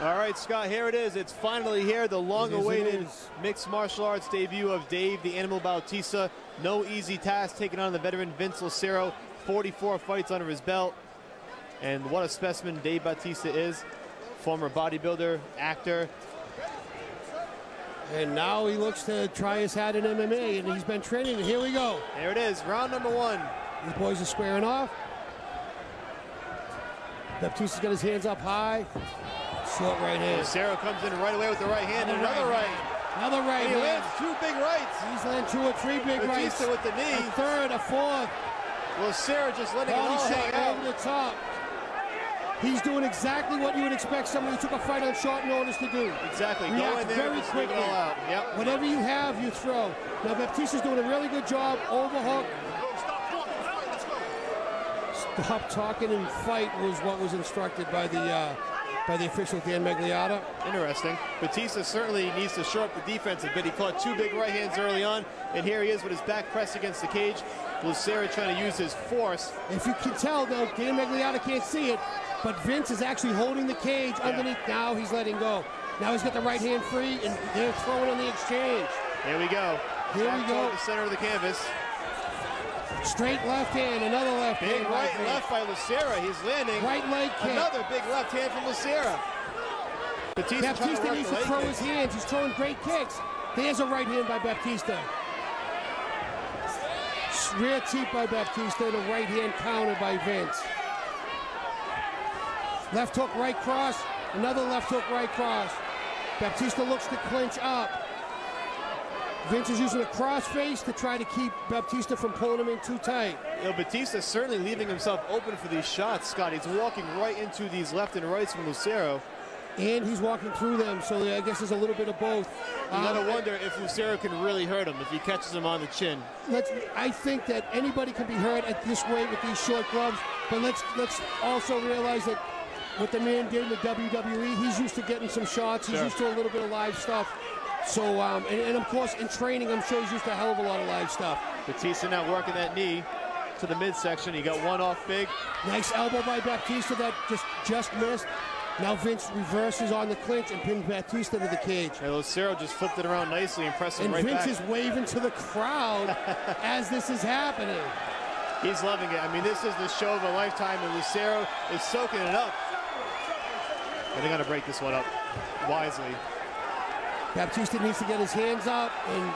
All right, Scott, here it is. It's finally here, the long-awaited mixed martial arts debut of Dave the Animal Batista. No easy task taking on the veteran Vince Lucero. 44 fights under his belt. And what a specimen Dave Batista is. Former bodybuilder, actor. And now he looks to try his hat in MMA, and he's been training, and here we go. There it is, round number one. These boys are squaring off. Batista's got his hands up high. Short right hand. Lucero comes in right away with the right hand, and another right. Another right and he hand. lands two big rights. He's landing 2 or 3 big rights. Batista with the knee. A third, a fourth. Lucero just letting it all hang out. Over the top. He's doing exactly what you would expect somebody who took a fight on short notice to do. Exactly. React Go in there very quickly. All out. Yep. Whatever you have, you throw. Now Batista's doing a really good job. Overhook. Stop talking and fight was what was instructed by the official Dan Magliata. Interesting. Batista certainly needs to shore up the defense a bit. He caught 2 big right hands early on, and here he is with his back pressed against the cage. Lucero trying to use his force. If you can tell, though, Dan Magliata can't see it, but Vince is actually holding the cage underneath. Now he's letting go. Now he's got the right hand free, and they're throwing on the exchange. Here we go. Here we go. The center of the canvas. Straight left hand, another left hand. Big right and left by Lucero. He's landing. Right leg kick. Another big left hand from Lucero. Batista needs to throw his hands. He's throwing great kicks. There's a right hand by Batista. Rear teep by Batista and a right hand counter by Vince. Left hook, right cross. Another left hook, right cross. Batista looks to clinch up. Vince is using a crossface to try to keep Batista from pulling him in too tight. You know, Batista's certainly leaving himself open for these shots, Scott. He's walking right into these left and rights from Lucero. And he's walking through them, so I guess there's a little bit of both. You gotta wonder if Lucero can really hurt him, if he catches him on the chin. I think that anybody can be hurt at this weight with these short gloves, but let's also realize that what the man did in the WWE, he's used to getting some shots. He's used to a little bit of live stuff. So, and of course, in training, I'm sure he's used to a hell of a lot of live stuff. Batista now working that knee to the midsection. He got one off big. Nice elbow by Batista that just missed. Now Vince reverses on the clinch and pins Batista to the cage. And Lucero just flipped it around nicely and pressed him right back. And Vince is waving to the crowd as this is happening. He's loving it. I mean, this is the show of a lifetime, and Lucero is soaking it up. And they got to break this one up wisely. Batista needs to get his hands up, and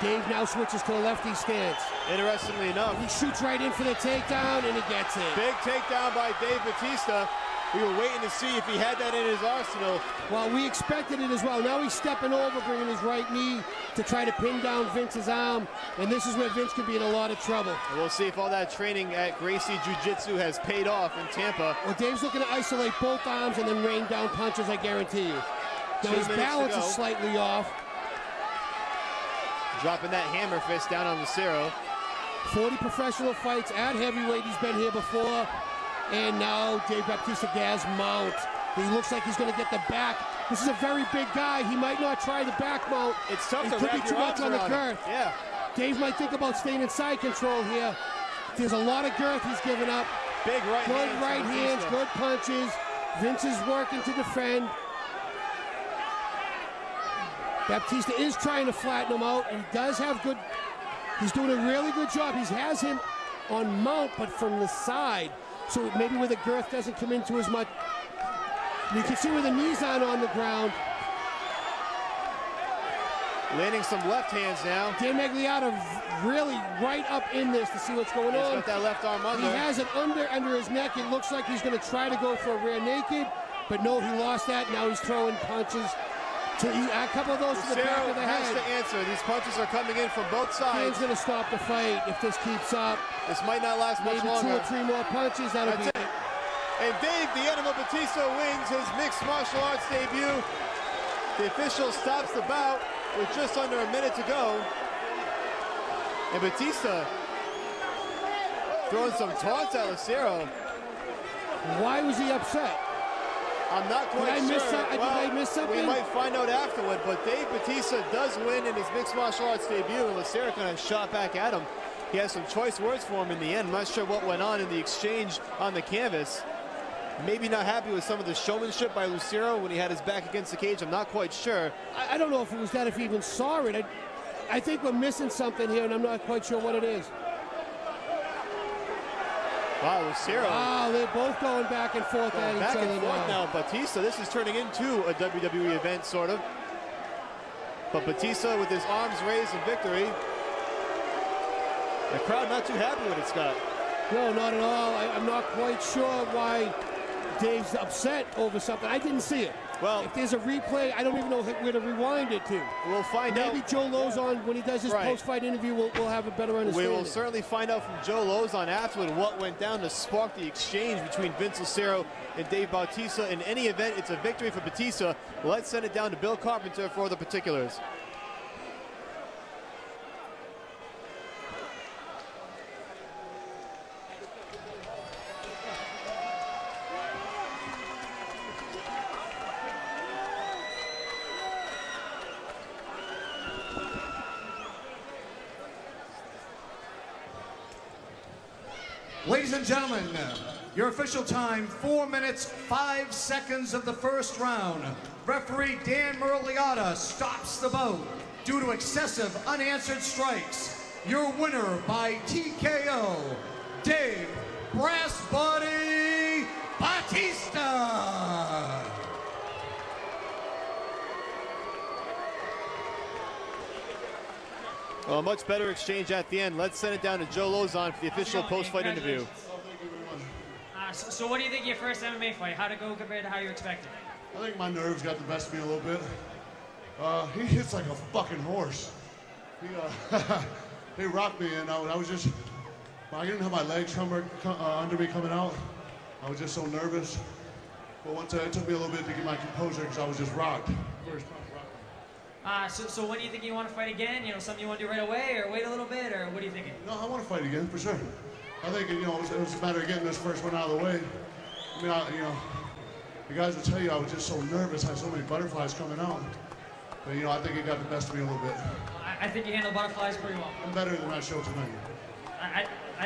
Dave now switches to a lefty stance. Interestingly enough, and he shoots right in for the takedown, and he gets it. Big takedown by Dave Batista. We were waiting to see if he had that in his arsenal. Well, we expected it as well. Now he's stepping over, bringing his right knee to try to pin down Vince's arm, and this is where Vince could be in a lot of trouble. And we'll see if all that training at Gracie Jiu-Jitsu has paid off in Tampa. Well, Dave's looking to isolate both arms and then rain down punches, I guarantee you. Now his balance is slightly off. Dropping that hammer fist down on Lucero. 40 professional fights at heavyweight. He's been here before. And now Dave Batista gas mount. He looks like he's going to get the back. This is a very big guy. He might not try the back mount. It's tough to could be too much on the girth. Yeah. Dave might think about staying in side control here. There's a lot of girth he's giving up. Big right good right hands, good punches. Vince is working to defend. Batista is trying to flatten him out. He does have good. He's doing a really good job. He has him on mount, but from the side. So maybe where the girth doesn't come into as much. You can see where the knees aren't on the ground. Landing some left hands now. Dan Magliata really right up in this to see what's going on. He's got that left arm under. He has it under his neck. It looks like he's going to try to go for a rear naked, but no, he lost that. Now he's throwing punches. A couple of those to the back of the head. Has to answer. These punches are coming in from both sides. Dan's going to stop the fight if this keeps up. This might not last much longer. Maybe 2 or 3 more punches. That'll be it. And Dave the Animal Batista wins his mixed martial arts debut. The official stops the bout with just under a minute to go. And Batista throwing some taunts at Lucero. Why was he upset? I'm not quite sure. Did I miss something? We might find out afterward, but Dave Batista does win in his mixed martial arts debut, and Lucero kind of shot back at him. He has some choice words for him in the end. I'm not sure what went on in the exchange on the canvas. maybe not happy with some of the showmanship by Lucero when he had his back against the cage. I'm not quite sure. I don't know if it was that, if he even saw it. I think we're missing something here, and I'm not quite sure what it is. Wow, Lucero. Wow, they're both going back and forth at each other back and forth now. Batista, this is turning into a WWE event, sort of. But Batista with his arms raised in victory. The crowd not too happy with it, Scott. No, not at all. I'm not quite sure why Dave's upset over something. I didn't see it. Well, if there's a replay, I don't even know where to rewind it to. We'll find out. Maybe Joe Lozon, when he does his post-fight interview, we'll have a better understanding. We will certainly find out from Joe Lozon afterward what went down to spark the exchange between Vince Lucero and Dave Bautista. In any event, it's a victory for Batista. Let's send it down to Bill Carpenter for the particulars. Ladies and gentlemen, your official time, 4 minutes, 5 seconds of the first round. Referee Dan Muraliata stops the bout due to excessive unanswered strikes. Your winner by TKO, Dave Brass Body Batista. Well, a much better exchange at the end. Let's send it down to Joe Lozon for the official post-fight interview. So what do you think of your first MMA fight? How'd it go compared to how you expected? I think my nerves got the best of me a little bit. He hits like a fucking horse. He rocked me, and I was just, I didn't have my legs under me coming out. I was just so nervous. But once it took me a little bit to get my composure because I was just rocked. So when do you think you want to fight again? You know, something you want to do right away, or wait a little bit, or what are you thinking? No, I want to fight again, for sure. I think, you know, it was a matter of getting this first one out of the way. I mean, you know, the guys will tell you I was just so nervous, I had so many butterflies coming out. But, you know, I think it got the best of me a little bit. I think you handled butterflies pretty well. I'm better than I showed tonight.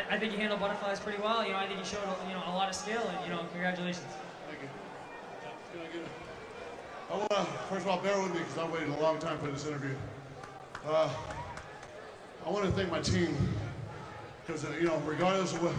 I think you handled butterflies pretty well. You know, I think you showed, you know, a lot of skill, and, you know, congratulations. Thank you. Can I get it? I want to, first of all, bear with me because I waited a long time for this interview. I want to thank my team because, you know, regardless of what